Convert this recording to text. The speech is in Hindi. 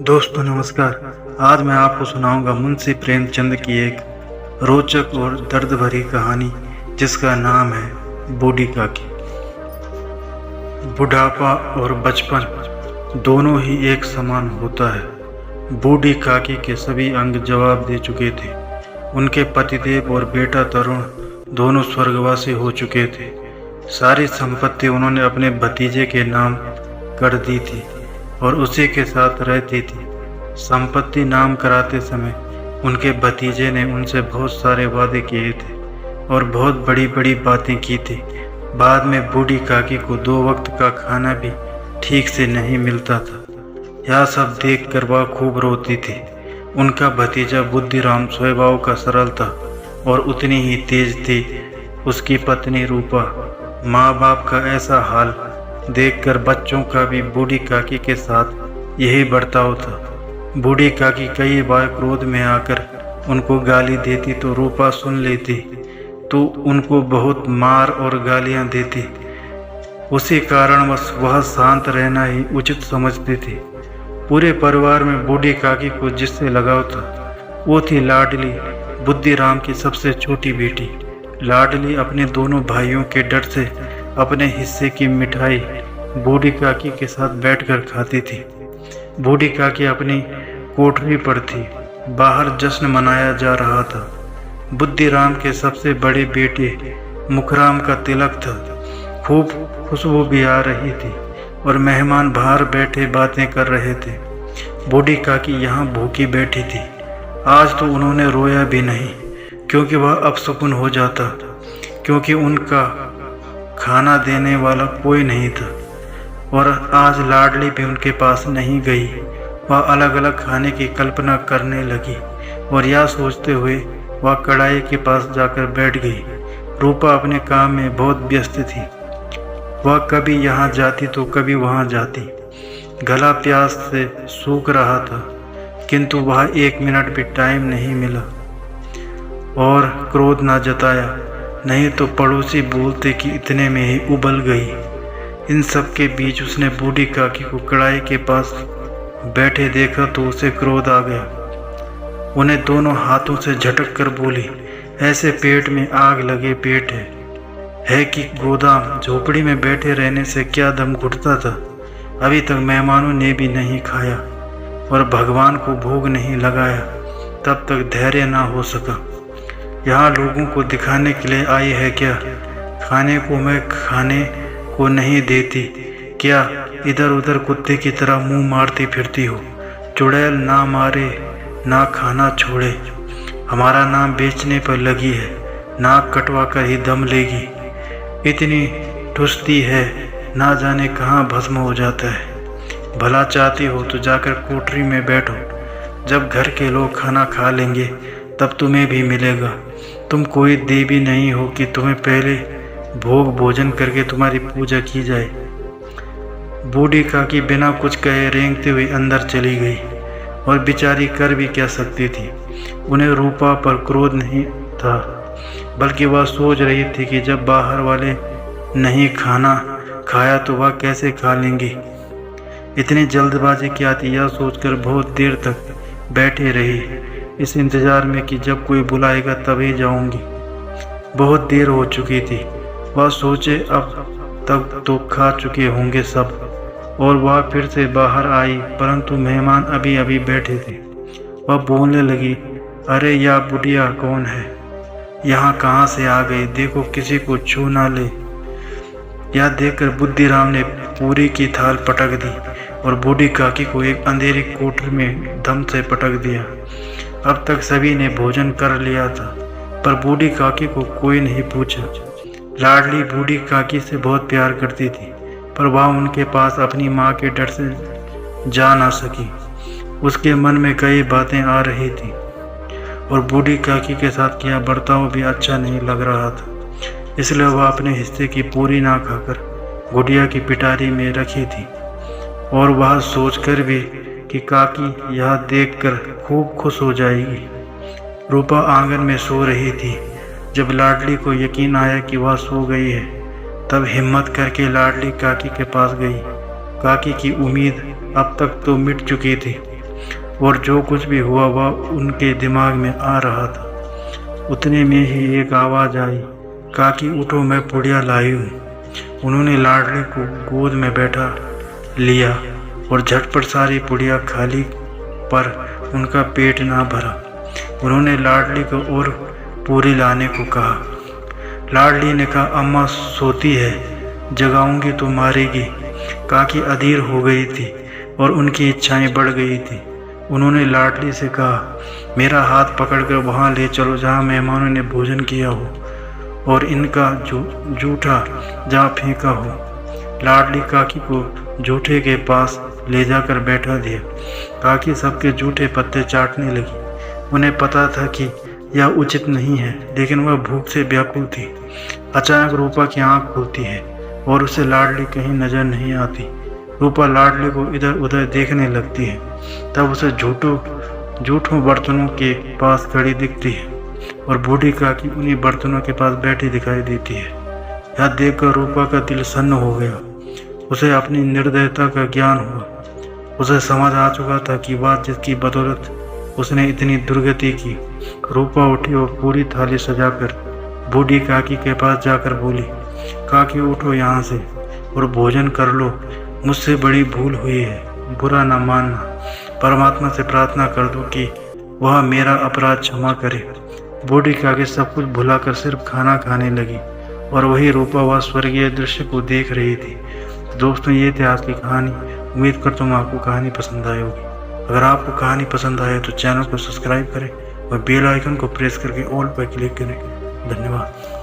दोस्तों नमस्कार। आज मैं आपको सुनाऊंगा मुंशी प्रेमचंद की एक रोचक और दर्द भरी कहानी जिसका नाम है बूढ़ी काकी। बुढ़ापा और बचपन दोनों ही एक समान होता है। बूढ़ी काकी के सभी अंग जवाब दे चुके थे। उनके पतिदेव और बेटा तरुण दोनों स्वर्गवासी हो चुके थे। सारी संपत्ति उन्होंने अपने भतीजे के नाम कर दी थी और उसी के साथ रहती थी। संपत्ति नाम कराते समय उनके भतीजे ने उनसे बहुत सारे वादे किए थे और बहुत बड़ी बड़ी बातें की थी। बाद में बूढ़ी काकी को 2 वक्त का खाना भी ठीक से नहीं मिलता था। यह सब देखकर वह खूब रोती थी। उनका भतीजा बुद्धिराम स्वभाव का सरल था और उतनी ही तेज थी उसकी पत्नी रूपा। माँ बाप का ऐसा हाल देखकर बच्चों का भी बूढ़ी काकी के साथ यही बर्ताव था। बूढ़ी काकी कई बार क्रोध में आकर उनको गाली देती तो रूपा सुन लेती तो उनको बहुत मार और गालियां देती। उसी कारण वह शांत रहना ही उचित समझती थी। पूरे परिवार में बूढ़ी काकी को जिससे लगाव था वो थी लाडली, बुद्धिराम की सबसे छोटी बेटी। लाडली अपने दोनों भाइयों के डर से अपने हिस्से की मिठाई बूढ़ी काकी के साथ बैठकर खाती थी। बूढ़ी काकी अपनी कोठरी पर थी। बाहर जश्न मनाया जा रहा था। बुद्धिराम के सबसे बड़े बेटे मुखराम का तिलक था। खूब खुशबू भी आ रही थी और मेहमान बाहर बैठे बातें कर रहे थे। बूढ़ी काकी यहाँ भूखी बैठी थी। आज तो उन्होंने रोया भी नहीं क्योंकि वह अपशकुन हो जाता, क्योंकि उनका खाना देने वाला कोई नहीं था। और आज लाडली भी उनके पास नहीं गई। वह अलग अलग खाने की कल्पना करने लगी और यह सोचते हुए वह कढ़ाई के पास जाकर बैठ गई। रूपा अपने काम में बहुत व्यस्त थी। वह कभी यहाँ जाती तो कभी वहाँ जाती। गला प्यास से सूख रहा था किंतु वह 1 मिनट भी टाइम नहीं मिला और क्रोध न जताया, नहीं तो पड़ोसी बोलते कि इतने में ही उबल गई। इन सब के बीच उसने बूढ़ी काकी को कढ़ाई के पास बैठे देखा तो उसे क्रोध आ गया। उन्हें दोनों हाथों से झटक कर बोली, ऐसे पेट में आग लगे पेट है कि गोदाम झोपड़ी में बैठे रहने से क्या दम घुटता था। अभी तक मेहमानों ने भी नहीं खाया और भगवान को भोग नहीं लगाया, तब तक धैर्य ना हो सका। यहाँ लोगों को दिखाने के लिए आई है क्या? खाने को मैं खाने को नहीं देती क्या? इधर उधर कुत्ते की तरह मुंह मारती फिरती हो। चुड़ैल ना मारे ना खाना छोड़े। हमारा नाम बेचने पर लगी है, नाक कटवा कर ही दम लेगी। इतनी ठुसती है, ना जाने कहाँ भस्म हो जाता है। भला चाहती हो तो जाकर कोठरी में बैठो। जब घर के लोग खाना खा लेंगे तब तुम्हें भी मिलेगा। तुम कोई देवी नहीं हो कि तुम्हें पहले भोग भोजन करके तुम्हारी पूजा की जाए। बूढ़ी काकी बिना कुछ कहे रेंगते हुए अंदर चली गई और बेचारी कर भी क्या सकती थी। उन्हें रूपा पर क्रोध नहीं था, बल्कि वह सोच रही थी कि जब बाहर वाले नहीं खाना खाया तो वह कैसे खा लेंगी। इतनी जल्दबाजी क्या थी, यह सोचकर बहुत देर तक बैठे रही, इस इंतज़ार में कि जब कोई बुलाएगा तभी जाऊंगी। बहुत देर हो चुकी थी। वह सोचे अब तक तो खा चुके होंगे सब, और वह फिर से बाहर आई, परंतु मेहमान अभी अभी बैठे थे। वह बोलने लगी, अरे यह बुढ़िया कौन है? यहाँ कहाँ से आ गई? देखो किसी को छू ना ले। यह देखकर बुद्धिराम ने पूरी की थाल पटक दी और बूढ़ी काकी को एक अंधेरी कोठरी में दम से पटक दिया। अब तक सभी ने भोजन कर लिया था पर बूढ़ी काकी को कोई नहीं पूछा। लाडली बूढ़ी काकी से बहुत प्यार करती थी पर वह उनके पास अपनी माँ के डर से जा ना सकी। उसके मन में कई बातें आ रही थी और बूढ़ी काकी के साथ किया बर्ताव भी अच्छा नहीं लग रहा था। इसलिए वह अपने हिस्से की पूरी ना खाकर गुड़िया की पिटारी में रखी थी और वह सोचकर भी कि काकी यह देखकर खूब खुश हो जाएगी। रूपा आंगन में सो रही थी। जब लाडली को यकीन आया कि वह सो गई है तब हिम्मत करके लाडली काकी के पास गई। काकी की उम्मीद अब तक तो मिट चुकी थी। और जो कुछ भी हुआ वह उनके दिमाग में आ रहा था। उतने में ही एक आवाज़ आई, काकी उठो, मैं पुड़िया लाई हूँ। उन्होंने लाडली को गोद में बैठा लिया और झटपट सारी पुड़िया खा ली, पर उनका पेट ना भरा। उन्होंने लाडली को और पूरी लाने को कहा। लाडली ने कहा, अम्मा सोती है, जगाऊंगी तो मारेगी। काकी अधीर हो गई थी और उनकी इच्छाएं बढ़ गई थी। उन्होंने लाडली से कहा, मेरा हाथ पकड़कर वहाँ ले चलो जहाँ मेहमानों ने भोजन किया हो और इनका जूठा जहाँ फेंका हो। लाडली काकी को जूठे के पास ले जाकर बैठा दिया। काकी सबके जूठे पत्ते चाटने लगी। उन्हें पता था कि यह उचित नहीं है, लेकिन वह भूख से व्याकुल थी। अचानक रूपा की आंख खुलती है और उसे लाडली कहीं नजर नहीं आती। रूपा लाडली को इधर उधर देखने लगती है। तब उसे जूठों बर्तनों के पास खड़ी दिखती है और बूढ़ी काकी उन्हीं बर्तनों के पास बैठी दिखाई देती है। यह देखकर रूपा का दिल सन्न हो गया। उसे अपनी निर्दयता का ज्ञान हुआ। उसे समझ आ चुका था कि वह जिसकी बदौलत उसने इतनी दुर्गति की। रूपा उठी और पूरी थाली सजाकर बूढ़ी काकी के पास जाकर बोली, काकी उठो यहाँ से और भोजन कर लो। मुझसे बड़ी भूल हुई है, बुरा ना मानना। परमात्मा से प्रार्थना कर दो कि वह मेरा अपराध क्षमा करे। बूढ़ी काकी सब कुछ भुलाकर सिर्फ खाना खाने लगी और वही रूपा वह स्वर्गीय दृश्य को देख रही थी। दोस्तों, ये थी आज की कहानी। उम्मीद करता हूँ आपको कहानी पसंद आई होगी। अगर आपको कहानी पसंद आए तो चैनल को सब्सक्राइब करें और बेल आइकन को प्रेस करके ऑल पर क्लिक करें। धन्यवाद।